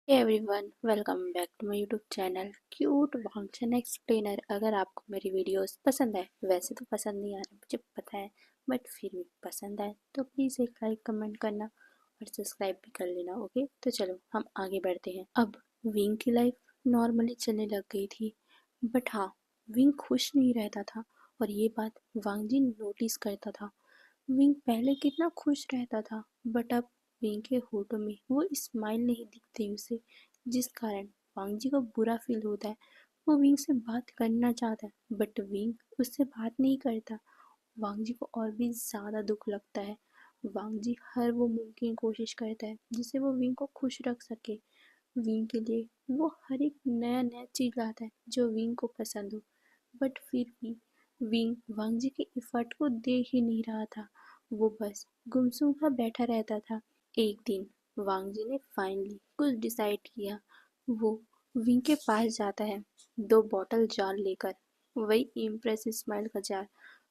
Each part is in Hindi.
Hey everyone, welcome back to my YouTube channel cute function explainer. अगर आपको मेरी वीडियोस पसंद आए, वैसे तो पसंद नहीं आ रहा मुझे पता है, बट फिर भी पसंद आए तो प्लीज़ एक लाइक कमेंट करना और सब्सक्राइब भी कर लेना। ओके, तो चलो हम आगे बढ़ते हैं। अब विंग की लाइफ नॉर्मली चलने लग गई थी, बट हाँ, विंग खुश नहीं रहता था और ये बात वांगजी नोटिस करता था। विंग पहले कितना खुश रहता था, बट अब विंग के होठों में वो स्माइल नहीं दिखती उसे, जिस कारण वांगजी को बुरा फील होता है। वो विंग से बात करना चाहता है, बट विंग उससे बात नहीं करता। वांगजी को और भी ज़्यादा दुख लगता है। वांगजी हर वो मुमकिन कोशिश करता है जिससे वो विंग को खुश रख सके। विंग के लिए वो हर एक नया नया चीज़ लाता है जो विंग को पसंद हो, बट फिर भी विंग वांगजी के एफर्ट को देख ही नहीं रहा था। वो बस गुमसुम सा बैठा रहता था। एक दिन वांगजी ने फाइनली कुछ डिसाइड किया। वो विंग के पास जाता है, दो बॉटल जार लेकर, वही इम्प्रेस स्माइल का जार।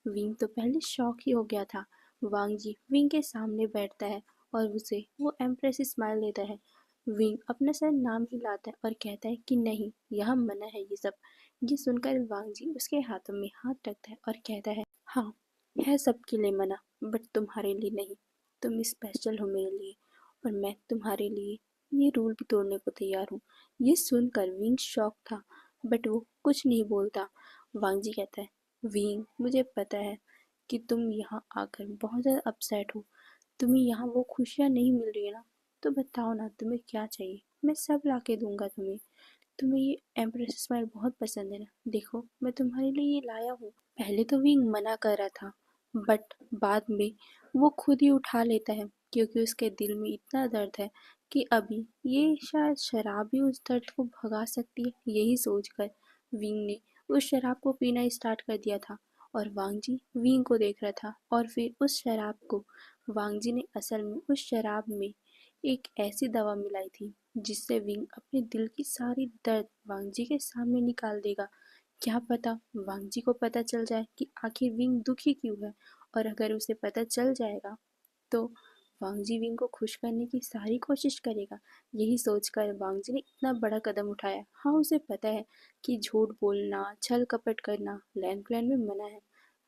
विंग तो पहले शॉक ही हो गया था। वांगजी विंग के सामने बैठता है और उसे वो एम्प्रेस स्माइल देता है। विंग अपना सर नाम हिलाता है और कहता है कि नहीं, यहाँ मना है ये सब। ये सुनकर वांगजी उसके हाथों में हाथ रखता है और कहता है, हाँ, है सबके लिए मना, बट तुम्हारे लिए नहीं। तुम स्पेशल हो मेरे लिए और मैं तुम्हारे लिए ये रूल भी तोड़ने को तैयार हूँ। ये सुनकर विंग शॉक था, बट वो कुछ नहीं बोलता। वांगजी कहता है, विंग, मुझे पता है कि तुम यहाँ आकर बहुत ज़्यादा अपसेट हो। तुम्हें यहाँ वो खुशियाँ नहीं मिल रही है ना, तो बताओ ना तुम्हें क्या चाहिए, मैं सब ला के दूंगा तुम्हें। तुम्हें ये एम्प्रेस स्माइल बहुत पसंद है ना, देखो मैं तुम्हारे लिए ये लाया हूँ। पहले तो विंग मना कर रहा था, बट बाद में वो खुद ही उठा लेता है, क्योंकि उसके दिल में इतना दर्द है कि अभी ये शायद शराब ही उस दर्द को भगा सकती है। यही सोचकर विंग ने उस शराब को पीना स्टार्ट कर दिया था और वांगजी विंग को देख रहा था। और फिर उस शराब को वांगजी ने असल में उस शराब में एक ऐसी दवा मिलाई थी जिससे विंग अपने दिल की सारी दर्द वांगजी के सामने निकाल देगा। क्या पता वांगजी को पता चल जाए कि आखिर विंग दुखी क्यों है, और अगर उसे पता चल जाएगा तो वांगजी विंग को खुश करने की सारी कोशिश करेगा। यही सोचकर वांगजी ने इतना बड़ा कदम उठाया। हाँ, उसे पता है कि झूठ बोलना, छल कपट करना लैंड प्लान में मना है,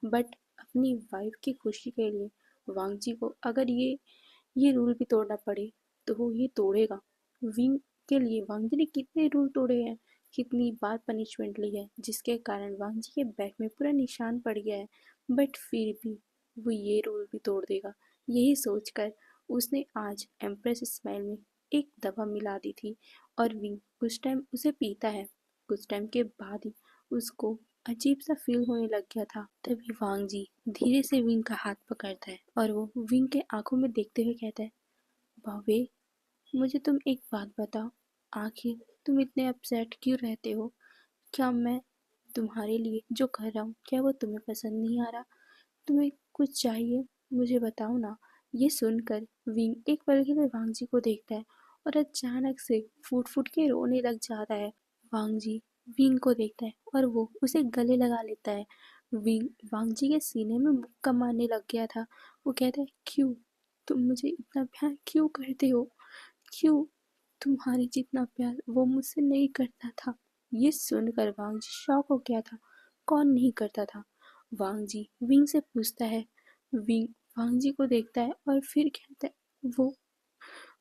बट अपनी वाइफ की खुशी के लिए वांगजी को अगर ये रूल भी तोड़ना पड़े तो वो ये तोड़ेगा। विंग के लिए वांगजी ने कितने रूल तोड़े हैं, कितनी बार पनिशमेंट ली है, जिसके कारण वांगजी के बैक में पूरा निशान पड़ गया है, बट फिर भी वो ये रूल भी तोड़ देगा। यही सोचकर उसने आज एम्प्रेस स्माइल में एक दवा मिला दी थी और विंग कुछ टाइम उसे पीता है। कुछ टाइम के बाद ही उसको अजीब सा फील होने लग गया था। तभी वांगजी धीरे से विंग का हाथ पकड़ता है और वो विंग के आंखों में देखते हुए कहता है, भावे, मुझे तुम एक बात बताओ, आखिर तुम इतने अपसेट क्यों रहते हो? क्या मैं तुम्हारे लिए जो कर रहा हूँ, क्या वो तुम्हें पसंद नहीं आ रहा? तुम्हें कुछ चाहिए, मुझे बताओ ना। ये सुनकर विंग एक पल के लिए वांगजी को देखता है और अचानक से फूट फूट के रोने लग जाता है। वांगजी विंग को देखता है और वो उसे गले लगा लेता है। विंग वांगजी के सीने में मुक्का मारने लग गया था। वो कहता है, क्यों? तुम मुझे इतना प्यार क्यों करते हो? क्यों? तुम्हारे जितना प्यार वो मुझसे नहीं करता था। ये सुनकर वांगजी शॉक हो गया था। कौन नहीं करता था? वांगजी विंग से पूछता है। विंग वांगजी को देखता है और फिर कहता है, वो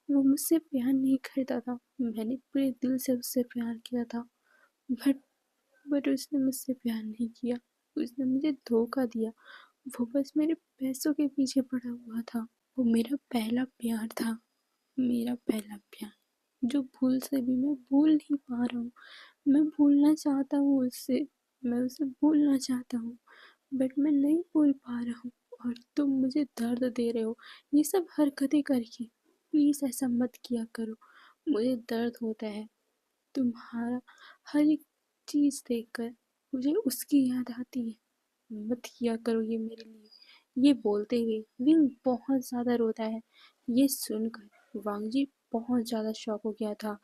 मुझसे प्यार नहीं करता था। मैंने पूरे दिल से उससे प्यार किया था, बट उसने मुझसे प्यार नहीं किया। उसने मुझे धोखा दिया। वो बस मेरे पैसों के पीछे पड़ा हुआ था। वो मेरा पहला प्यार था, मेरा पहला प्यार, जो भूल से भी मैं भूल नहीं पा रहा हूँ। मैं भूलना चाहता हूँ उससे, मैं उसे भूलना चाहता हूँ, बट मैं नहीं भूल पा रहा हूँ। और तुम मुझे दर्द दे रहे हो ये सब हरकतें करके। प्लीज़ ऐसा मत किया करो, मुझे दर्द होता है। तुम्हारा हर एक चीज़ देखकर मुझे उसकी याद आती है। मत किया करो ये मेरे लिए। ये बोलते हुए विंग बहुत ज़्यादा रोता है। ये सुनकर वांगजी बहुत ज़्यादा शॉक हो गया था।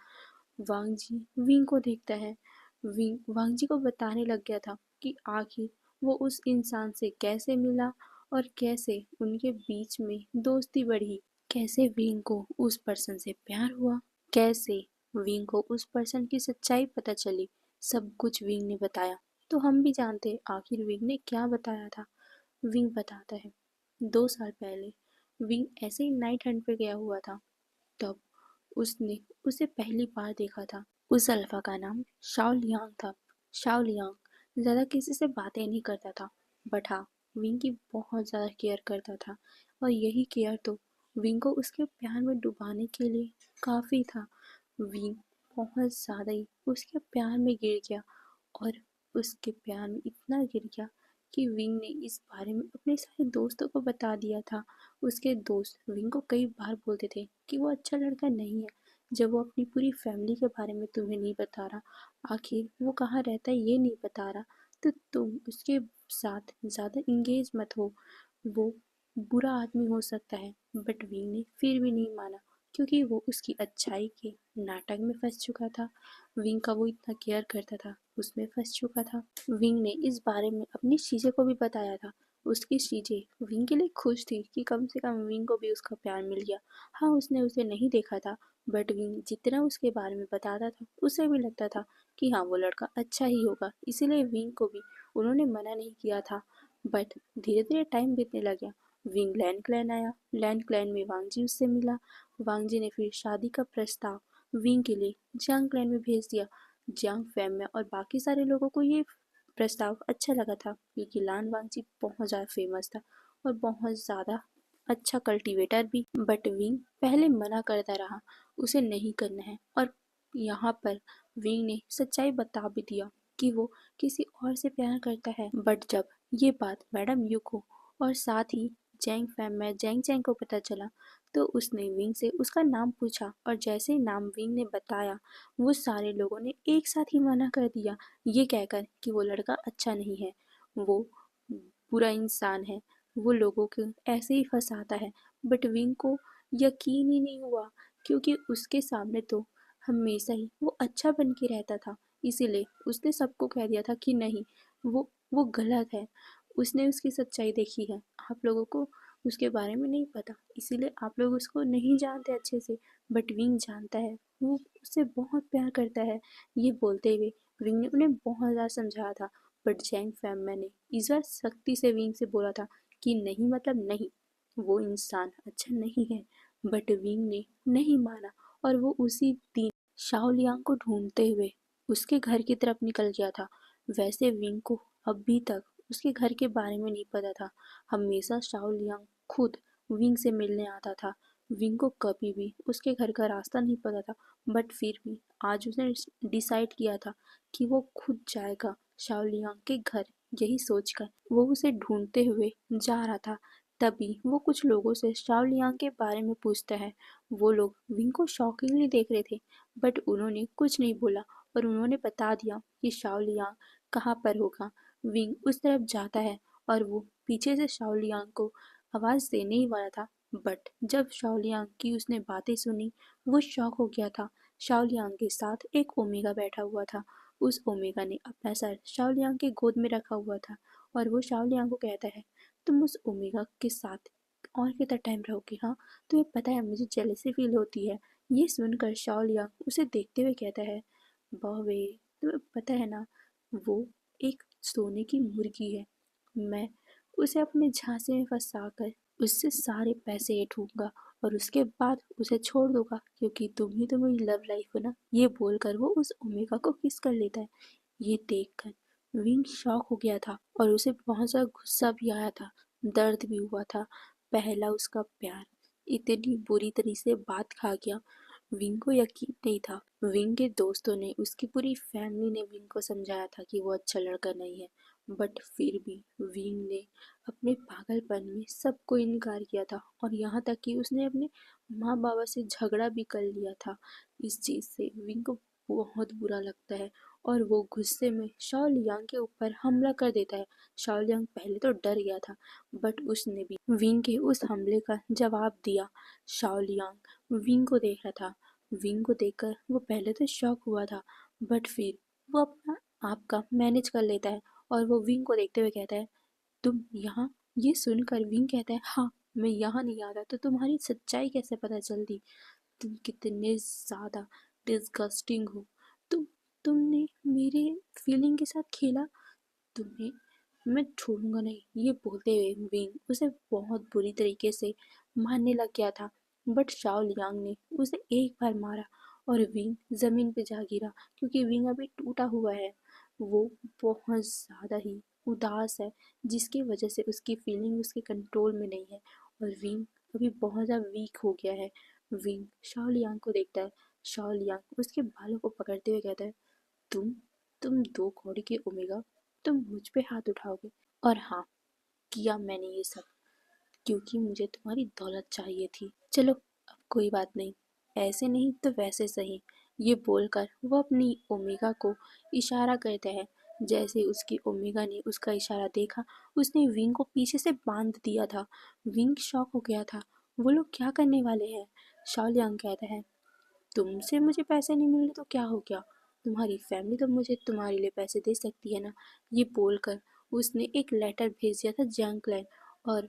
वांगजी विंग को देखता है। विंग वांगजी को बताने लग गया था कि आखिर वो उस इंसान से कैसे मिला और कैसे उनके बीच में दोस्ती बढ़ी, कैसे विंग को उस पर्सन से प्यार हुआ, कैसे विंग को उस पर्सन की सच्चाई पता चली। सब कुछ विंग ने बताया। तो हम भी जानते आखिर विंग ने क्या बताया था। विंग बताता है, 2 साल पहले विंग ऐसे ही नाइट हंट पे गया हुआ था। तब उसने उसे पहली बार देखा था। उस अल्फा का नाम शाओ लियांग था। शाओ लियांग ज़्यादा किसी से बातें नहीं करता था, बट हाँ, विंग की बहुत ज़्यादा केयर करता था। और यही केयर तो विंग को उसके प्यार में डुबाने के लिए काफ़ी था। विंग बहुत ज़्यादा ही उसके प्यार में गिर गया, और उसके प्यार में इतना गिर गया कि विंग ने इस बारे में अपने सारे दोस्तों को बता दिया था। उसके दोस्त विंग को कई बार बोलते थे कि वो अच्छा लड़का नहीं है, जब वो अपनी पूरी फैमिली के बारे में तुम्हें नहीं बता रहा, आखिर वो कहाँ रहता है ये नहीं बता रहा, तो तुम उसके साथ ज़्यादा इंगेज मत हो, वो बुरा आदमी हो सकता है। बट विंग ने फिर भी नहीं माना, क्योंकि वो उसकी अच्छाई के नाटक में फंस चुका था। विंग का वो इतना केयर करता था, उसमें फंस चुका था। विंग ने इस बारे में अपनी शीजे को भी बताया था। उसकी शीजे विंग के लिए खुश थी कि कम से कम विंग को भी उसका प्यार मिल गया। हाँ, उसने उसे नहीं देखा था, बट विंग जितना उसके बारे में बताता था उसे भी लगता था कि हाँ, वो लड़का अच्छा ही होगा। इसीलिए विंग को भी उन्होंने मना नहीं किया था। बट धीरे धीरे टाइम बीतने लगा। विंग लैंड क्लैन आया। लैंड क्लैन में वांगजी उससे मिला। वांगजी ने फिर शादी का प्रस्ताव विंग के लिए जियांग क्लैन में भेज दिया। जियांग फैम में और बाकी सारे लोगों को ये प्रस्ताव अच्छा लगा था, क्योंकि लान वांगजी बहुत ज़्यादा फेमस था और बहुत ज़्यादा अच्छा कल्टीवेटर भी। बट विंग पहले मना करता रहा, उसे नहीं करना है। और यहाँ पर विंग ने सच्चाई बता भी दिया कि वो किसी और से प्यार करता है। बट जब ये बात मैडम यू को और साथ ही जैंग फैम में जैंग चैंग को पता चला, तो उसने विंग से उसका नाम पूछा, और जैसे ही नाम विंग ने बताया, वो सारे लोगों ने एक साथ ही मना कर दिया, ये कहकर कि वो लड़का अच्छा नहीं है, वो बुरा इंसान है, वो लोगों को ऐसे ही फंसाता है। बट विंग को यकीन ही नहीं हुआ, क्योंकि उसके सामने तो हमेशा ही वो अच्छा बन के रहता था। इसीलिए उसने सबको कह दिया था कि नहीं, वो गलत है। उसने उसकी सच्चाई देखी है, आप लोगों को उसके बारे में नहीं पता, इसीलिए आप लोग उसको नहीं जानते अच्छे से। बट विंग जानता है, वो उससे बहुत प्यार करता है। ये बोलते हुए विंग ने उन्हें बहुत ज़्यादा समझाया था। बट जैंग फैमिली ने इस बार सख्ती से विंग से बोला था कि नहीं, मतलब नहीं, वो इंसान अच्छा नहीं है। बट विंग ने नहीं माना, और वो उसी दिन शाओ लियांग को ढूंढते हुए उसके घर की तरफ निकल गया था। वैसे विंग को अभी तक उसके घर के बारे में नहीं पता था। हमेशा शाओ लियांग खुद विंग से मिलने आता था। विंग को कभी भी उसके घर का रास्ता नहीं पता था, बट फिर भी आज उसने डिसाइड किया था कि वो खुद जाएगा शाओ लियांग के घर। यही सोचकर वो उसे ढूंढते हुए जा रहा था। तभी वो कुछ लोगों से शाओ लियांग के बारे में पूछता है। वो लोग विंग को शॉकिंगली देख रहे थे, बट उन्होंने कुछ नहीं बोला, और उन्होंने बता दिया कि शाओ लियांग कहाँ पर होगा। विंग उस तरफ जाता है, और वो पीछे से शाओ लियांग को आवाज़ देने ही वाला था, बट जब शाओ लियांग की उसने बातें सुनी, वो शॉक हो गया था। शाओ लियांग के साथ एक ओमेगा बैठा हुआ था। उस ओमेगा ने अपना सर शाओ लियांग के गोद में रखा हुआ था, और वो शाओ लियांग को कहता है, तुम उस ओमेगा के साथ और कितना टाइम रहोगे? हाँ, तुम्हें पता है मुझे जेलसी फील होती है। ये सुनकर शाओ लियांग उसे देखते हुए कहता है, बॉबे, तुम्हें पता है ना, वो एक सोने की मुर्गी है। मैं उसे अपने झांसे में फंसाकर उससे सारे पैसे ऐंठूंगा, और उसके बाद उसे छोड़ दूंगा, क्योंकि तुम ही तो मेरी लव लाइफ हो ना। ये बोलकर वो उस ओमेगा को किस कर लेता है। ये देखकर विंग शॉक हो गया था, और उसे बहुत सा गुस्सा भी आया था, दर्द भी हुआ था। पहला उसका प्यार इतनी बुरी तरह से बात खा गया। विंग को यकीन नहीं था। विंग के दोस्तों ने, उसकी पूरी फैमिली ने विंग को समझाया था कि वो अच्छा लड़का नहीं है, बट फिर भी विंग ने अपने पागलपन में सबको इनकार किया था, और यहाँ तक कि उसने अपने माँ बाबा से झगड़ा भी कर लिया था। इस चीज़ से विंग को बहुत बुरा लगता है, और वो गुस्से में शाओ लियांग के ऊपर हमला कर देता है। शाओ लियांग पहले तो डर गया था, बट उसने भी विंग के उस हमले का जवाब दिया। शाओ लियांग विंग को देख रहा था। विंग को देखकर वो पहले तो शॉक हुआ था, बट फिर वो अपना आप का मैनेज कर लेता है, और वो विंग को देखते हुए कहता है, तुम यहाँ? ये सुनकर विंग कहता है, हाँ, मैं यहाँ नहीं आता तो तुम्हारी सच्चाई कैसे पता चलती? तुम कितने ज़्यादा डिस्गस्टिंग हो। तुमने मेरे फीलिंग के साथ खेला। तुम्हें मैं छोड़ूंगा नहीं। ये बोलते हुए विंग उसे बहुत बुरी तरीके से मारने लग गया था। बट शाओ लियांग ने उसे एक बार मारा और विंग जमीन पे जा गिरा, क्योंकि विंग अभी टूटा हुआ है। वो बहुत ज़्यादा ही उदास है, जिसकी वजह से उसकी फीलिंग उसके कंट्रोल में नहीं है और विंग अभी बहुत ज़्यादा वीक हो गया है। विंग शाओ लियांग को देखता है। शाओ लियांग उसके बालों को पकड़ते हुए कहता है, तुम तुम दो कौड़ी के ओमेगा, तुम मुझ पे हाथ उठाओगे। और हाँ, किया मैंने ये सब क्योंकि मुझे तुम्हारी दौलत चाहिए थी। चलो, अब कोई बात नहीं, ऐसे नहीं तो वैसे सही। ये बोलकर वो अपनी ओमेगा को इशारा करता है। जैसे उसकी ओमेगा ने उसका इशारा देखा, उसने विंग को पीछे से बांध दिया था। विंग शॉक हो गया था। वो लोग क्या करने वाले हैं? शाओलियांग कहता है, तुमसे मुझे पैसे नहीं मिल रहे तो क्या हो गया? तुम्हारी फैमिली तो मुझे तुम्हारे लिए पैसे दे सकती है ना। ये बोलकर उसने एक लेटर भेज दिया था जैंग क्लैन, और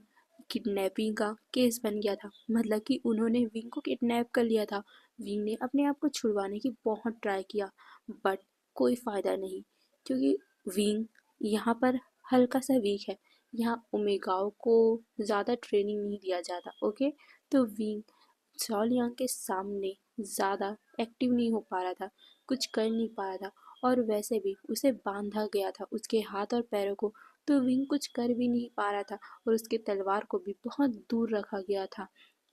किडनैपिंग का केस बन गया था। मतलब कि उन्होंने विंग को किडनैप कर लिया था। विंग ने अपने आप को छुड़वाने की बहुत ट्राई किया, बट कोई फ़ायदा नहीं, क्योंकि विंग यहाँ पर हल्का सा वीक है। यहाँ ओमेगाओं को ज़्यादा ट्रेनिंग नहीं दिया जाता। ओके, तो विंग चाओलियांग के सामने ज़्यादा एक्टिव नहीं हो पा रहा था, कुछ कर नहीं पा रहा था। और वैसे भी उसे बांधा गया था उसके हाथ और पैरों को, तो विंग कुछ कर भी नहीं पा रहा था और उसके तलवार को भी बहुत दूर रखा गया था।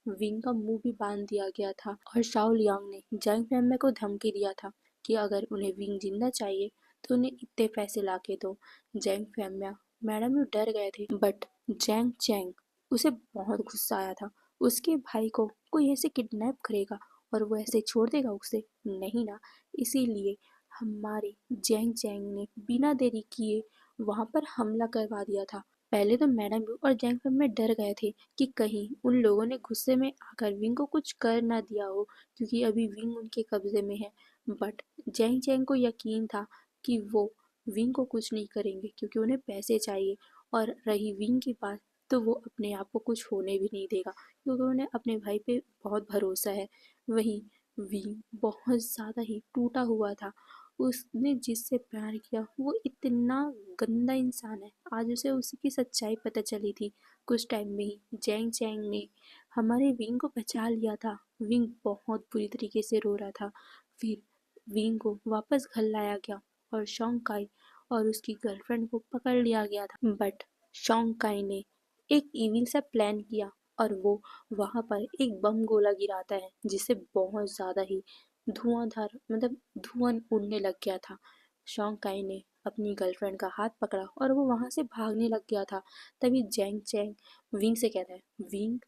विंग का मुंह भी बांध दिया गया था और शाओ लियांग ने जैंग फैमिली को धमकी दिया था कि अगर उन्हें विंग जिंदा चाहिए तो उन्हें इतने पैसे ला के दो। जैंग फैमिली मैडम भी डर गए थे, बट जैंग चैंग उसे बहुत गुस्सा आया था। उसके भाई को कोई ऐसे किडनैप करेगा और वो ऐसे छोड़ देगा उसे? नहीं ना। इसीलिए हमारे जैंग चैंग ने बिना देरी किए वहाँ पर हमला करवा दिया था। पहले तो मैडम भी और जैंग फैम में डर गए थे कि कहीं उन लोगों ने गुस्से में आकर विंग को कुछ कर ना दिया हो, क्योंकि अभी विंग उनके कब्जे में है। बट जैंग चैंग को यकीन था कि वो विंग को कुछ नहीं करेंगे, क्योंकि उन्हें पैसे चाहिए। और रही विंग की बात, तो वो अपने आप को कुछ होने भी नहीं देगा, क्योंकि उन्हें अपने भाई पे बहुत भरोसा है। वहीं विंग बहुत ज़्यादा ही टूटा हुआ था। उसने जिससे प्यार किया वो इतना गंदा इंसान है। आज उसे उसकी सच्चाई पता चली थी। कुछ टाइम में ही जैंग चैंग ने हमारे विंग को बचा लिया था। विंग बहुत बुरी तरीके से रो रहा था। फिर विंग को वापस घर लाया गया और शॉन्ग काई और उसकी गर्लफ्रेंड को पकड़ लिया गया था। बट शॉन्ग काई ने एक इविल सा प्लान किया और वो वहाँ पर एक बम गोला गिराता है, जिससे बहुत ज़्यादा ही धुआंधार, मतलब धुआं उड़ने लग गया था। शॉन्ग काई ने अपनी गर्लफ्रेंड का हाथ पकड़ा और वो वहाँ से भागने लग गया था। तभी जैंग चैंग विंग से कहता है, विंग,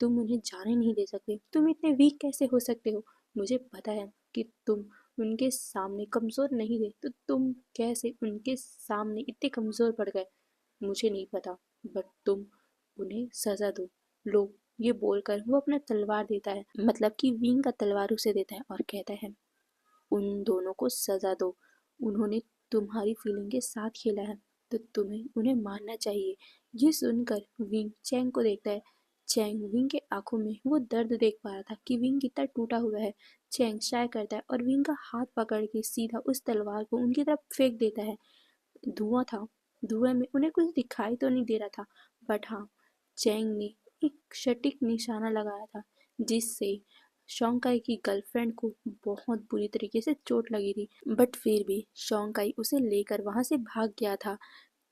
तुम उन्हें जाने नहीं दे सकते। तुम इतने वीक कैसे हो सकते हो? मुझे पता है कि तुम उनके सामने कमज़ोर नहीं थे, तो तुम कैसे उनके सामने इतने कमज़ोर पड़ गए? मुझे नहीं पता, बट तुम उन्हें सज़ा दो। लो, ये बोलकर वो अपना तलवार देता है, मतलब कि विंग का तलवार उसे देता है और कहता है, उन दोनों को सज़ा दो। उन्होंने तुम्हारी फीलिंग के साथ खेला है, तो तुम्हें उन्हें मारना चाहिए। ये सुनकर विंग चैंग को देखता है। चैंग विंग के आंखों में वो दर्द देख पा रहा था कि विंग कितना टूटा हुआ है। चैंग शाय करता है और विंग का हाथ पकड़ के सीधा उस तलवार को उनकी तरफ फेंक देता है। धुआं था, धुएं में उन्हें कुछ दिखाई तो नहीं दे रहा था, बट हाँ, चैंग ने एक सटीक निशाना लगाया था, जिससे शोंकाई की गर्लफ्रेंड को बहुत बुरी तरीके से चोट लगी थी। बट फिर भी शोंकाई उसे लेकर वहां से भाग गया था।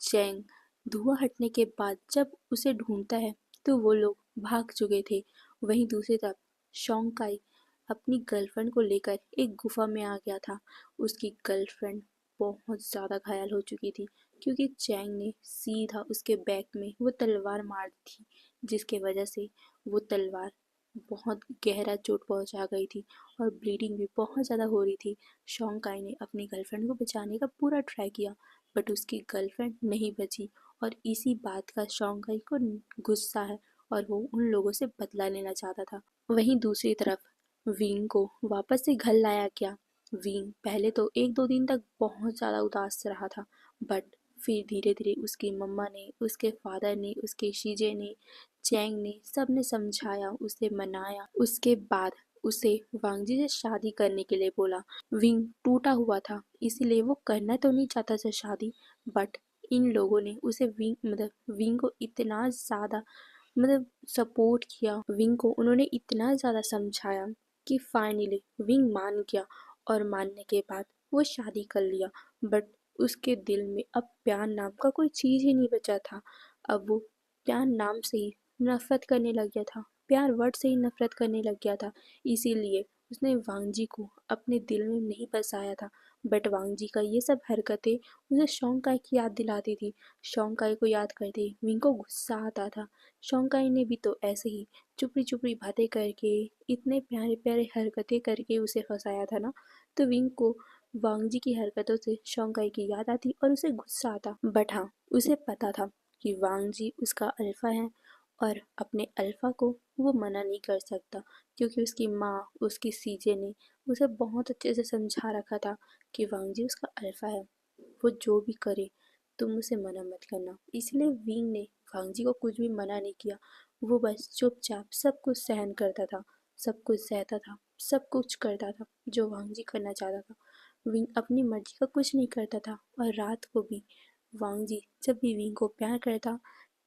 चैंग धुआं हटने के बाद जब उसे ढूंढता है, तो वो लोग भाग चुके थे। वहीं दूसरी तरफ शोंकाई अपनी गर्लफ्रेंड को लेकर एक गुफा में आ गया था। उसकी गर्लफ्रेंड बहुत ज़्यादा घायल हो चुकी थी, क्योंकि चैंग ने सीधा उसके बैक में वो तलवार मार दी थी, जिसके वजह से वो तलवार बहुत गहरा चोट पहुंचा गई थी और ब्लीडिंग भी बहुत ज़्यादा हो रही थी। शोंकाई ने अपनी गर्लफ्रेंड को बचाने का पूरा ट्राई किया, बट उसकी गर्लफ्रेंड नहीं बची और इसी बात का शोंकाई को गुस्सा है और वो उन लोगों से बदला लेना चाहता था। वहीं दूसरी तरफ विंग को वापस से घर लाया गया। विंग पहले तो एक दो दिन तक बहुत ज़्यादा उदास रहा था, बट फिर धीरे धीरे उसकी मम्मा ने, उसके फादर ने, उसके शीजे ने, चैंग ने, सब ने समझाया, उसे मनाया। उसके बाद उसे वांगजी से शादी करने के लिए बोला। विंग टूटा हुआ था, इसीलिए वो करना तो नहीं चाहता था शादी, बट इन लोगों ने उसे विंग को इतना ज़्यादा सपोर्ट किया। विंग को उन्होंने इतना ज़्यादा समझाया कि फाइनली विंग मान गया, और मानने के बाद वो शादी कर लिया। बट उसके दिल में अब प्यार नाम का कोई चीज़ ही नहीं बचा था। अब वो प्यार नाम से ही नफरत करने लग गया था, प्यार वर्ड से ही नफरत करने लग गया था। इसीलिए उसने वांगजी को अपने दिल में नहीं बसाया था। बट वांगजी का ये सब हरकतें उसे शोंकाई की याद दिलाती थी। शोंकाई को याद करते ही विंग को गुस्सा आता था। शोंकाई ने भी तो ऐसे ही चुपड़ी चुपड़ी बातें करके, इतने प्यारे प्यारे हरकतें करके उसे फंसाया था ना। तो विंग को वांगजी की हरकतों से शोंकाई की याद आती और उसे गुस्सा आता। बट हाँ, उसे पता था कि वांगजी उसका अल्फा है, और अपने अल्फा को वो मना नहीं कर सकता, क्योंकि उसकी माँ, उसकी सीजे ने उसे बहुत अच्छे से समझा रखा था कि वांगजी उसका अल्फा है, वो जो भी करे तुम उसे मना मत करना। इसलिए विंग ने वांगजी को कुछ भी मना नहीं किया। वो बस चुपचाप सब कुछ सहन करता था, सब कुछ सहता था, सब कुछ करता था जो वांगजी करना चाहता था। विंग अपनी मर्जी का कुछ नहीं करता था, और रात को भी वांगजी जब भी विंग को प्यार करता,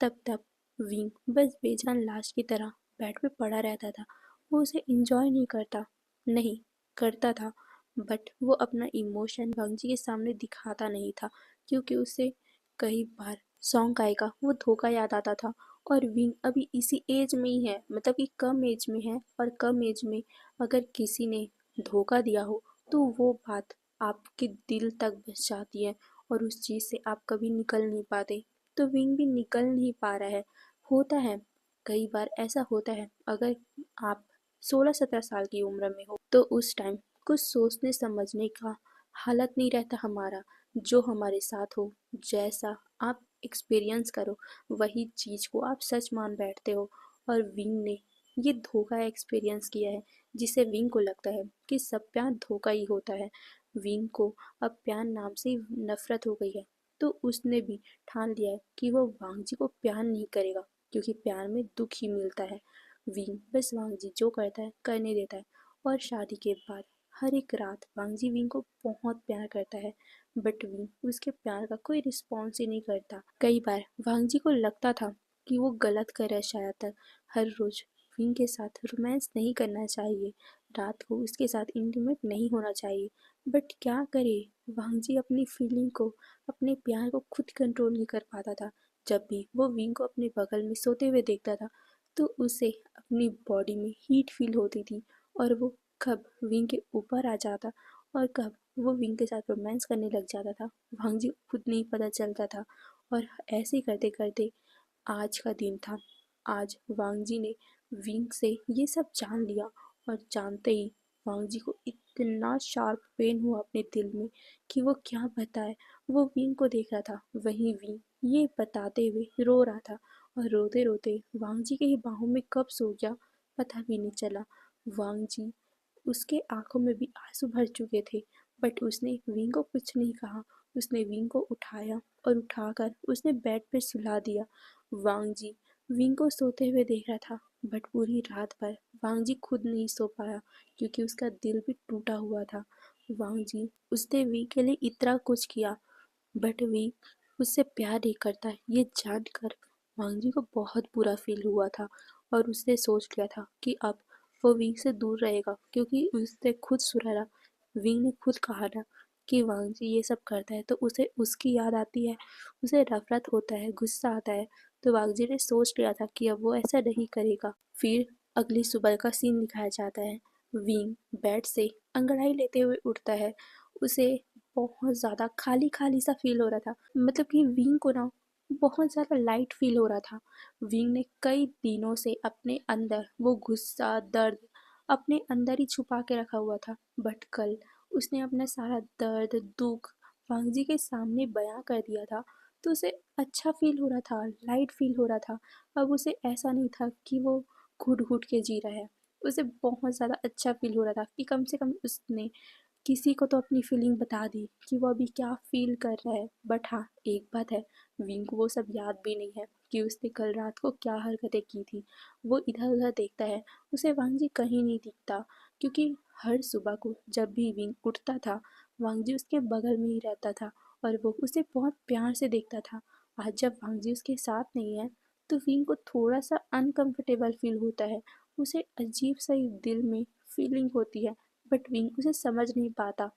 तब तब विंग बस बेजान लाश की तरह बेड पे पड़ा रहता था। वो उसे इंजॉय नहीं करता, नहीं करता था, बट वो अपना इमोशन वांगजी के सामने दिखाता नहीं था, क्योंकि उसे कई बार सॉन्ग गाएगा वो धोखा याद आता था। और विंग अभी इसी एज में ही है, मतलब कि कम एज में है, और कम एज में अगर किसी ने धोखा दिया हो तो वो बात आपके दिल तक बस जाती है, और उस चीज़ से आप कभी निकल नहीं पाते। तो विंग भी निकल नहीं पा रहा है। होता है, कई बार ऐसा होता है, अगर आप 16-17 साल की उम्र में हो तो उस टाइम कुछ सोचने समझने का हालत नहीं रहता हमारा। जो हमारे साथ हो, जैसा आप एक्सपीरियंस करो, वही चीज़ को आप सच मान बैठते हो। और विंग ने ये धोखा एक्सपीरियंस किया है, जिससे विंग को लगता है कि सब प्यार धोखा ही होता है। विंग को अब प्यार नाम से नफरत हो गई है, तो उसने भी ठान लिया है कि वो वांगजी को प्यार नहीं करेगा, क्योंकि प्यार में दुख ही मिलता है। विंग बस वांगजी जो करता है करने देता है, और शादी के बाद हर एक रात वांगजी विंग को बहुत प्यार करता है, बट विंग उसके प्यार का कोई रिस्पॉन्स ही नहीं करता। कई बार वांगजी को लगता था कि वो गलत कर रहा है, शायद हर रोज विंग के साथ रोमांस नहीं करना चाहिए, रात को उसके साथ इंटीमेट नहीं होना चाहिए, बट क्या करे, वांगजी अपनी फीलिंग को, अपने प्यार को खुद कंट्रोल नहीं कर पाता था। जब भी वो विंग को अपने बगल में सोते हुए देखता था, तो उसे अपनी बॉडी में हीट फील होती थी, और वो कब विंग के ऊपर आ जाता और कब वो विंग के साथ रोमांस करने लग जाता था, वांगजी खुद नहीं पता चलता था। और ऐसे करते करते आज का दिन था। आज वांगजी ने विंग से ये सब जान लिया, और जानते ही वांगजी को इतना शार्प पेन हुआ अपने दिल में कि वो क्या बताए। वो विंग को देख रहा था, वहीं विंग ये बताते हुए रो रहा था, और रोते रोते वांगजी के ही बाहों में कब सो गया पता भी नहीं चला। वांगजी, उसके आंखों में भी आंसू भर चुके थे, बट उसने विंग को कुछ नहीं कहा। उसने विंग को उठाया, और उठाकर उसने बेड पर सुला दिया। वांगजी विंग को सोते हुए देख रहा था, बट पूरी रात भर वांगजी खुद नहीं सो पाया, क्योंकि उसका दिल भी टूटा हुआ था। वांगजी, उसने विंग के लिए इतना कुछ किया, बट विंग उससे प्यार नहीं करता, ये जानकर वांगजी को बहुत बुरा फील हुआ था, और उसने सोच लिया था कि अब वो विंग से दूर रहेगा, क्योंकि उसने खुद सुना था, विंग ने खुद कहा था कि वांगजी ये सब करता है तो उसे उसकी याद आती है, उसे नफरत होता है, गुस्सा आता है। तो वांगजी ने सोच लिया था कि अब वो ऐसा नहीं करेगा। फिर अगली सुबह का सीन दिखाया जाता है। विंग बेड से अंगड़ाई लेते हुए उठता है। उसे बहुत ज़्यादा खाली खाली सा फील हो रहा था, मतलब कि विंग को ना बहुत ज़्यादा लाइट फील हो रहा था। विंग ने कई दिनों से अपने अंदर वो गुस्सा, दर्द अपने अंदर ही छुपा के रखा हुआ था, बट कल उसने अपना सारा दर्द, दुख वांगजी के सामने बयां कर दिया था, तो उसे अच्छा फील हो रहा था, लाइट फील हो रहा था। अब उसे ऐसा नहीं था कि वो घुट घुट के जी रहा है, उसे बहुत ज़्यादा अच्छा फील हो रहा था कि कम से कम उसने किसी को तो अपनी फीलिंग बता दी कि वो अभी क्या फील कर रहा है। बट हाँ, एक बात है, विंग को वो सब याद भी नहीं है कि उसने कल रात को क्या हरकतें की थी। वो इधर उधर देखता है, उसे वांगजी कहीं नहीं दिखता। क्योंकि हर सुबह को जब भी विंग उठता था, वांग जी उसके बगल में ही रहता था और वो उसे बहुत प्यार से देखता था। आज जब वांग जी उसके साथ नहीं है, तो विंग को थोड़ा सा अनकंफर्टेबल फील होता है। उसे अजीब सा ही दिल में फीलिंग होती है, बट विंग उसे समझ नहीं पाता।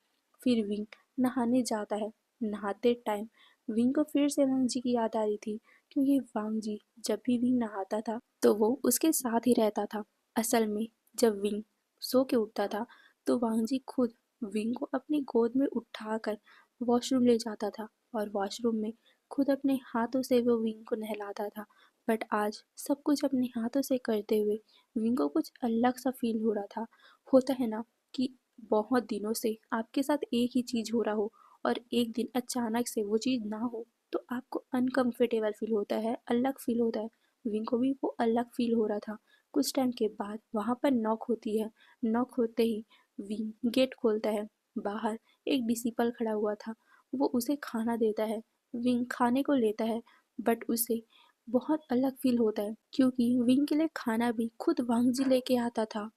फिर विंग नहाने जाता है। नहाते टाइम विंग को फिर से वांग जी की याद आ रही थी, क्योंकि वांग जी जब भी विंग नहाता था तो वो उसके साथ ही रहता था। असल में जब विंग सो के उठता था, तो वांग जी खुद विंग को अपनी गोद में उठाकर वॉशरूम ले जाता था और वॉशरूम में खुद अपने हाथों से वो विंग को नहलाता था। बट आज सब कुछ अपने हाथों से करते हुए विंग को कुछ अलग सा फील हो रहा था। होता है ना कि बहुत दिनों से आपके साथ एक ही चीज़ हो रहा हो और एक दिन अचानक से वो चीज़ ना हो, तो आपको अनकंफर्टेबल फील होता है, अलग फील होता है। विंग को भी वो अलग फील हो रहा था। कुछ टाइम के बाद वहाँ पर नॉक होती है। नॉक होते ही विंग गेट खोलता है। बाहर एक डिसिपल खड़ा हुआ था। वो उसे खाना देता है। विंग खाने को लेता है, बट उसे बहुत अलग फील होता है, क्योंकि विंग के लिए खाना भी खुद वांग जी लेके आता था।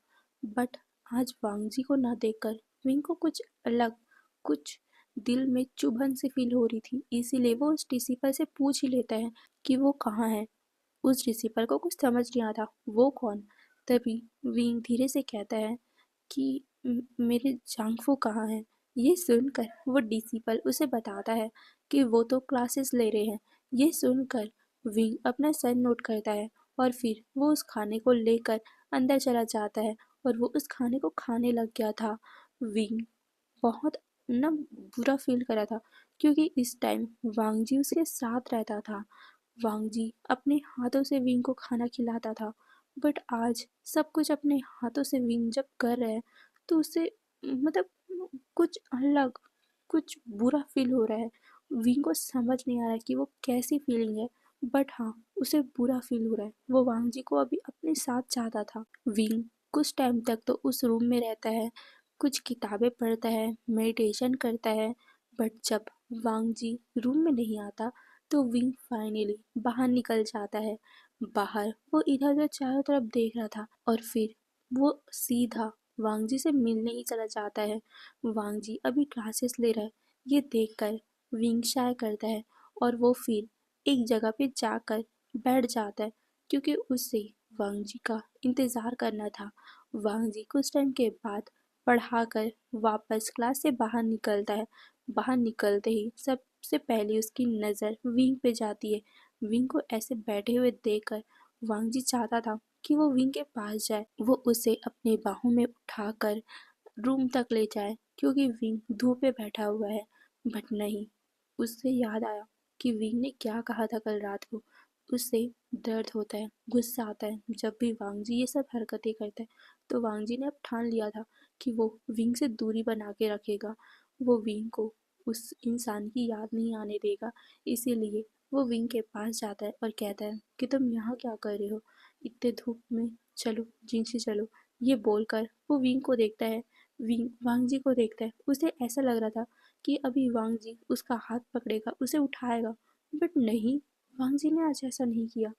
बट आज वांग जी को ना देखकर विंग को कुछ अलग, कुछ दिल में चुभन सी फील हो रही थी। इसीलिए वो उस डिसिपल से पूछ ही लेता है कि वो कहाँ है। उस डिसिपल को कुछ समझ नहीं आता वो कौन। तभी विंग धीरे से कहता है कि मेरे जांगफू कहाँ हैं। ये सुनकर वो डिसिपल उसे बताता है कि वो तो क्लासेस ले रहे हैं। ये सुनकर विंग अपना सर नोट करता है और फिर वो उस खाने को लेकर अंदर चला जाता है और वो उस खाने को खाने लग गया था। विंग बहुत ना बुरा फील कर रहा था, क्योंकि इस टाइम वांग जी उसके साथ रहता था। वांग जी अपने हाथों से विंग को खाना खिलाता था। बट आज सब कुछ अपने हाथों से विंग जब कर रहा है, तो उसे मतलब कुछ अलग, कुछ बुरा फील हो रहा है। विंग को समझ नहीं आ रहा है कि वो कैसी फीलिंग है, बट हाँ, उसे बुरा फील हो रहा है। वो वांग जी को अभी अपने साथ चाहता था। विंग कुछ टाइम तक तो उस रूम में रहता है, कुछ किताबें पढ़ता है, मेडिटेशन करता है। बट जब वांग जी रूम में नहीं आता, तो विंग फाइनली बाहर निकल जाता है। बाहर वो इधर उधर चारों तरफ देख रहा था और फिर वो सीधा वांग जी से मिलने ही चला जाता है। वांग जी अभी क्लासेस ले रहा है, ये देखकर विंग शाय करता है और वो फिर एक जगह पे जाकर बैठ जाता है, क्योंकि उसे वांग जी का इंतज़ार करना था। वांग जी कुछ टाइम के बाद पढ़ाकर वापस क्लास से बाहर निकलता है। बाहर निकलते ही सबसे पहले उसकी नज़र विंग पे जाती है। विंग को ऐसे बैठे हुए देखकर वांग जी चाहता था कि वो विंग के पास जाए, वो उसे अपने बाहों में उठाकर रूम तक ले जाए, क्योंकि विंग धूप में बैठा हुआ है। बट नहीं, उससे याद आया कि विंग ने क्या कहा था कल रात को। उससे दर्द होता है, गुस्सा आता है जब भी वांग जी ये सब हरकतें करता है। तो वांग जी ने अब ठान लिया था कि वो विंग से दूरी बना के रखेगा। वो विंग को उस इंसान की याद नहीं आने देगा। इसीलिए वो विंग के पास जाता है और कहता है कि तुम यहाँ क्या कर रहे हो इतने धूप में, चलो जिनसे चलो। ये बोलकर वो विंग को देखता है। विंग वांग जी को देखता है। उसे ऐसा लग रहा था कि अभी वांग जी उसका हाथ पकड़ेगा, उसे उठाएगा, बट नहीं, वांग जी ने आज ऐसा नहीं किया।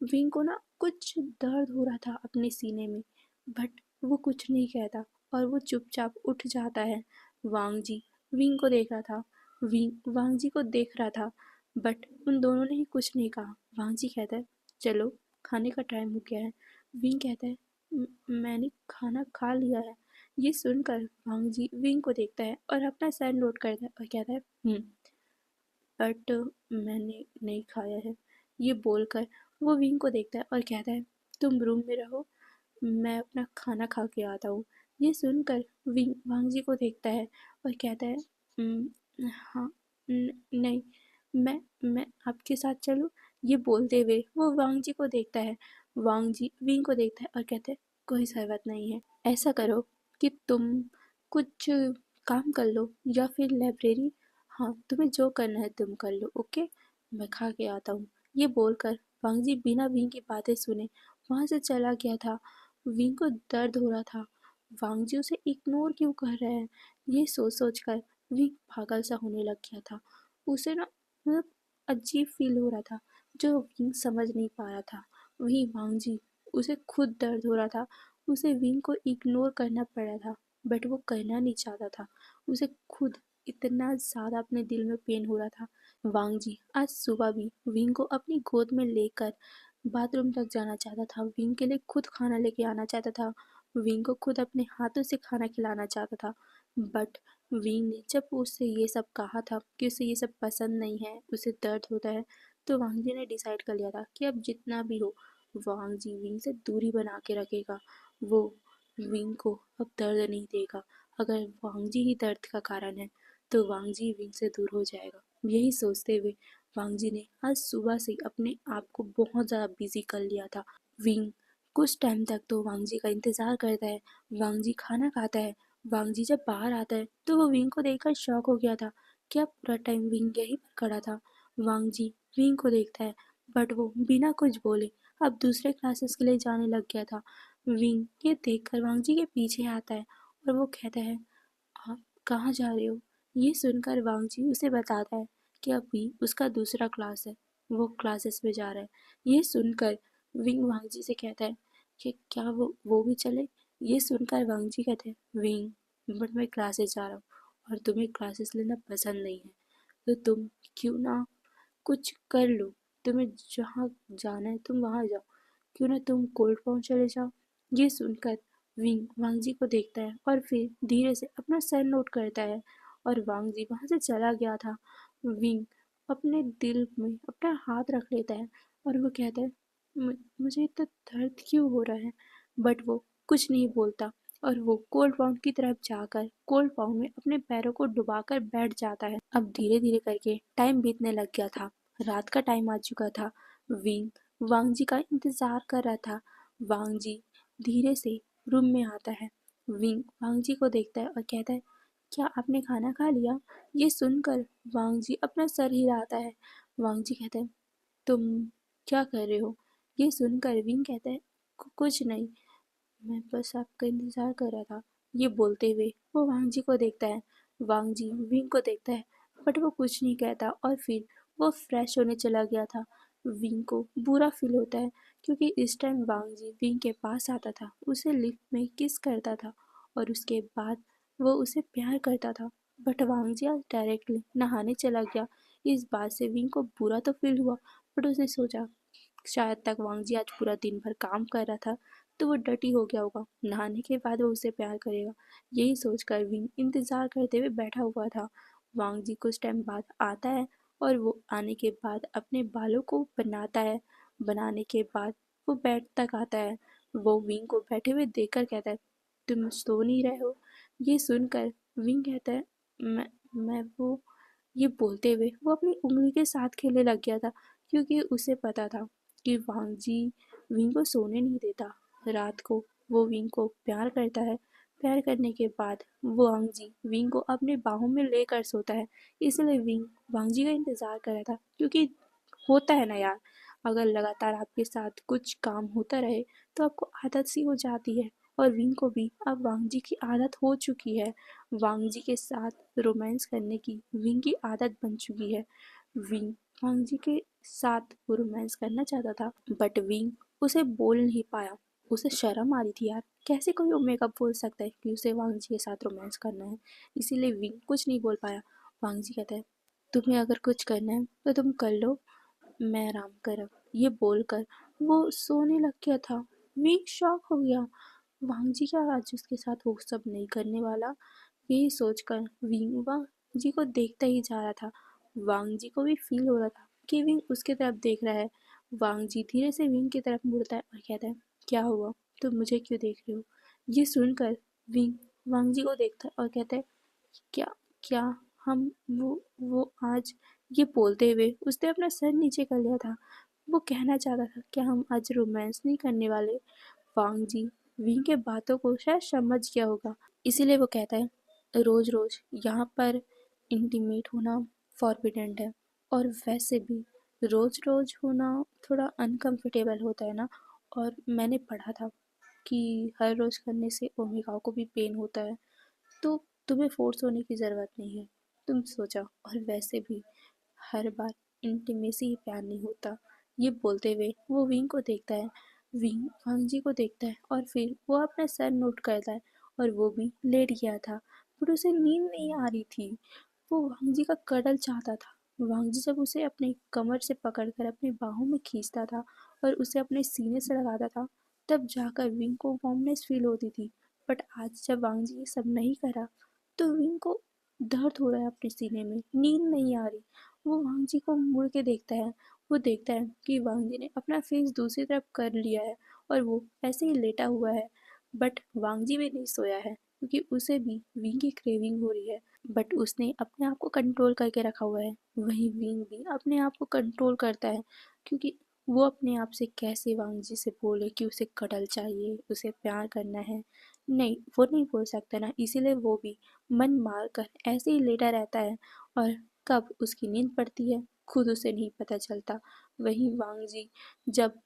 विंग को ना कुछ दर्द हो रहा था अपने सीने में, बट वो कुछ नहीं कहता और वो चुपचाप उठ जाता है। वांग जी विंग को देख रहा था, विंग वांग जी को देख रहा था, बट उन दोनों ने ही कुछ नहीं कहा। वांग जी कहता है चलो खाने का टाइम हो गया है। विंग कहता है मैंने खाना खा लिया है। ये सुनकर वांग जी विंग को देखता है और अपना सर नोट करता है और कहता है बट मैंने नहीं खाया है। ये बोलकर वो विंग को देखता है और कहता है तुम रूम में रहो, मैं अपना खाना खा के आता हूँ। ये सुनकर विंग वांग जी को देखता है और कहता है हाँ, नहीं, मैं आपके साथ चलूँ। ये बोलते हुए वो वांग जी को देखता है। वांग जी विंग को देखता है और कहते हैं कोई ज़रूरत नहीं है, ऐसा करो कि तुम कुछ काम कर लो या फिर लाइब्रेरी, हाँ तुम्हें जो करना है तुम कर लो, ओके, मैं खा के आता हूँ। ये बोलकर वांग जी बिना विंग की बातें सुने वहाँ से चला गया था। विंग को दर्द हो रहा था, वांग जी उसे इग्नोर क्यों कर रहे हैं, ये सोच सोच कर विंग पागल सा होने लग गया था। उसे ना मतलब अजीब फील हो रहा था, जो विंग समझ नहीं पा रहा था। वहीं वांग जी, उसे खुद दर्द हो रहा था। उसे विंग को इग्नोर करना पड़ा था, बट वो करना नहीं चाहता था। उसे खुद इतना ज़्यादा अपने दिल में पेन हो रहा था। वांग जी आज सुबह भी विंग को अपनी गोद में लेकर बाथरूम तक जाना चाहता था, विंग के लिए खुद खाना लेके आना चाहता था, विंग को खुद अपने हाथों से खाना खिलाना चाहता था। बट विंग ने जब उससे ये सब कहा था कि उसे ये सब पसंद नहीं है, उसे दर्द होता है, तो वांग जी ने डिसाइड कर लिया था कि अब जितना भी हो वांग जी विंग से दूरी बना के रखेगा। वो विंग को अब दर्द नहीं देगा। अगर वांग जी ही दर्द का कारण है तो वांग जी विंग से दूर हो जाएगा। यही सोचते हुए वांग जी ने आज सुबह से अपने आप को बहुत ज़्यादा बिजी कर लिया था। विंग कुछ टाइम तक तो वांग जी का इंतज़ार करता है, वांग जी खाना खाता है। वांग जी जब बाहर आता है तो वो विंग को देखकर शॉक हो गया था। क्या पूरा टाइम विंग यहीं पर खड़ा था? वांग जी विंग को देखता है, बट वो बिना कुछ बोले अब दूसरे क्लासेस के लिए जाने लग गया था। विंग ये देखकर वांग जी के पीछे आता है और वो कहता है, आप कहाँ जा रहे हो? ये सुनकर वांग जी उसे बताता है कि अभी उसका दूसरा क्लास है, वो क्लासेस में जा रहा है। ये सुनकर विंग वांग जी से कहता है कि क्या वो भी चले? ये सुनकर वांग जी कहते हैं, विंग बट मैं क्लासेस जा रहा हूँ और तुम्हें क्लासेस लेना पसंद नहीं है, तो तुम क्यों ना कुछ कर लो, तुम्हें जहाँ जाना है तुम वहाँ जाओ, क्यों ना तुम कोल्ड टाउन चले जाओ। ये सुनकर विंग वांग जी को देखता है और फिर धीरे से अपना सर नोट करता है और वांग जी वहाँ से चला गया था। विंग अपने दिल में अपना हाथ रख लेता है और वो कहता है, मुझे इतना दर्द क्यों हो रहा है?" बट वो कुछ नहीं बोलता और वो कोल्ड पाउंड की तरफ जाकर कोल्ड पाउंड में अपने पैरों को डुबाकर बैठ जाता है। अब धीरे धीरे करके टाइम बीतने लग गया था। रात का टाइम आ चुका था। विंग वांग जी का इंतजार कर रहा था। वांग जी धीरे से रूम में आता है। विंग वांग जी को देखता है और कहता है, क्या आपने खाना खा लिया? ये सुनकर वांग जी अपना सर हिलाता है। वांग जी कहते हैं, तुम क्या कर रहे हो? ये सुनकर विंग कहता है, कुछ नहीं, मैं बस आपका इंतजार कर रहा था। ये बोलते हुए वो वांग जी को देखता है। वांग जी विंग को देखता है, बट वो कुछ नहीं कहता और फिर वो फ्रेश होने चला गया था। विंग को बुरा फील होता है क्योंकि इस टाइम वांग जी विंग के पास आता था, उसे लिफ्ट में किस करता था और उसके बाद वो उसे प्यार करता था। बट वांग जी आज डायरेक्टली नहाने चला गया। इस बात से विंग को बुरा तो फील हुआ, बट उसने सोचा शायद तक वांग जी आज पूरा दिन भर काम कर रहा था तो वो डर्टी हो गया होगा, नहाने के बाद वो उसे प्यार करेगा। यही सोचकर विंग इंतजार करते हुए बैठा हुआ था। वांग जी कुछ टाइम बाद आता है और वो आने के बाद अपने बालों को बनाता है। बनाने के बाद वो बेड तक आता है। वो विंग को बैठे हुए देखकर कहता है, तुम सो नहीं रहे हो? ये सुनकर विंग कहता है, मैं वो ये बोलते हुए वो अपनी उंगली के साथ खेलने लग गया था क्योंकि उसे पता था कि वांग जी विंग को सोने नहीं देता। रात को वो विंग को प्यार करता है। प्यार करने के बाद वो वांग जी विंग को अपने बाहों में लेकर सोता है। इसलिए विंग वांग जी का इंतजार कर रहा था क्योंकि होता है ना यार, अगर लगातार आपके साथ कुछ काम होता रहे तो आपको आदत सी हो जाती है और विंग को भी अब वांग जी की आदत हो चुकी है। वांग जी के साथ रोमांस करने की विंग की आदत बन चुकी है। विंग वांग जी के साथ वो रोमांस करना चाहता था, बट विंग उसे बोल नहीं पाया। उसे शर्म आ रही थी यार, कैसे कोई ओमेगा बोल सकता है कि उसे वांग जी के साथ रोमांस करना है। इसीलिए विंग कुछ नहीं बोल पाया। वांग जी कहता है, तुम्हें अगर कुछ करना है तो तुम कर लो, मैं आराम कर। ये बोलकर वो सोने लग गया था। विंग शॉक हो गया, वांग जी क्या आज उसके साथ वो सब नहीं करने वाला? यही सोचकर विंग वांग जी को देखता ही जा रहा था। वांग जी को भी फील हो रहा था कि विंग उसके तरफ देख रहा है। वांग जी धीरे से विंग की तरफ मुड़ता है और कहता है, क्या हुआ, तुम मुझे क्यों देख रहे हो? ये सुनकर विंग वांग जी को देखता है और कहता है, क्या क्या हम वो आज, ये बोलते हुए उसने अपना सर नीचे कर लिया था। वो कहना चाहता था, क्या हम आज रोमांस नहीं करने वाले? वांग जी विंग के बातों को शायद समझ गया होगा, इसीलिए वो कहता है, रोज रोज यहाँ पर इंटीमेट होना फॉरबिडेंट है और वैसे भी रोज रोज होना थोड़ा अनकंफर्टेबल होता है ना। और मैंने पढ़ा था कि हर रोज करने से ओमेगा को भी पेन होता है, तो तुम्हें फोर्स होने की ज़रूरत नहीं है, तुम सो जाओ। और वैसे भी हर बार इंटीमेसी ही प्यार नहीं होता। ये बोलते हुए वो विंग को देखता है। विंग वांग जी को देखता है और फिर वो अपना सर नोट करता है और वो भी लेट गया था, पर उसे नींद नहीं आ रही थी। वो वांग जी का कडल चाहता था। वांग जी जब उसे अपने कमर से पकड़कर अपनी बाहों में खींचता था और उसे अपने सीने से लगाता था, तब जाकर विंग को वार्मनेस फील होती थी। बट आज जब वांग जी ये सब नहीं करा, तो विंग को दर्द हो रहा है अपने सीने में, नींद नहीं आ रही। वो वांग जी को मुड़ के देखता है। वो देखता है कि वांग जी ने अपना फेस दूसरी तरफ कर लिया है और वो ऐसे ही लेटा हुआ है। बट वांग जी भी नहीं सोया है, क्योंकि उसे भी विंग की क्रेविंग हो रही है। बट उसने अपने आप को कंट्रोल करके रखा हुआ है। वहीं विंग भी अपने आप को कंट्रोल करता है, क्योंकि वो अपने आप से कैसे वांग जी से बोले कि उसे कडल चाहिए, उसे प्यार करना है। नहीं, वो नहीं बोल सकता ना, इसीलिए वो भी मन मार कर ऐसे ही लेटा रहता है। और कब उसकी नींद पड़ती है खुद उसे नहीं पता चलता। वहीं वांग जी जब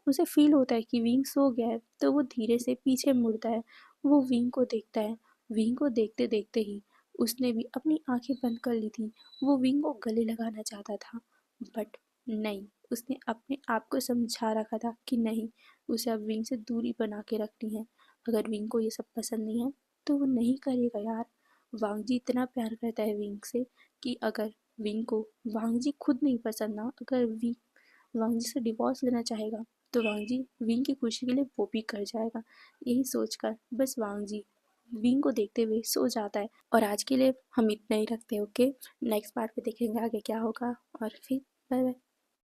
उसे फील होता है कि विंग सो गया है, तो वो धीरे से पीछे मुड़ता है। वो विंग को देखता है। विंग को देखते देखते ही उसने भी अपनी आंखें बंद कर ली थी। वो विंग को गले लगाना चाहता था, बट नहीं, उसने अपने आप को समझा रखा था कि नहीं, उसे अब विंग से दूरी बना के रखनी है। अगर विंग को ये सब पसंद नहीं है तो वो नहीं करेगा यार। वांग जी इतना प्यार करता है विंग से कि अगर विंग को वांग जी खुद नहीं पसंद ना, अगर वांग जी से डिवोर्स लेना चाहेगा, तो वांग जी विंग की खुशी के लिए वो भी कर जाएगा। यही सोचकर बस वांग जी विंग को देखते हुए सो जाता है। और आज के लिए हम इतना ही रखते हैं। ओके, नेक्स्ट पार्ट में देखेंगे आगे क्या होगा। और फिर बाय बाय।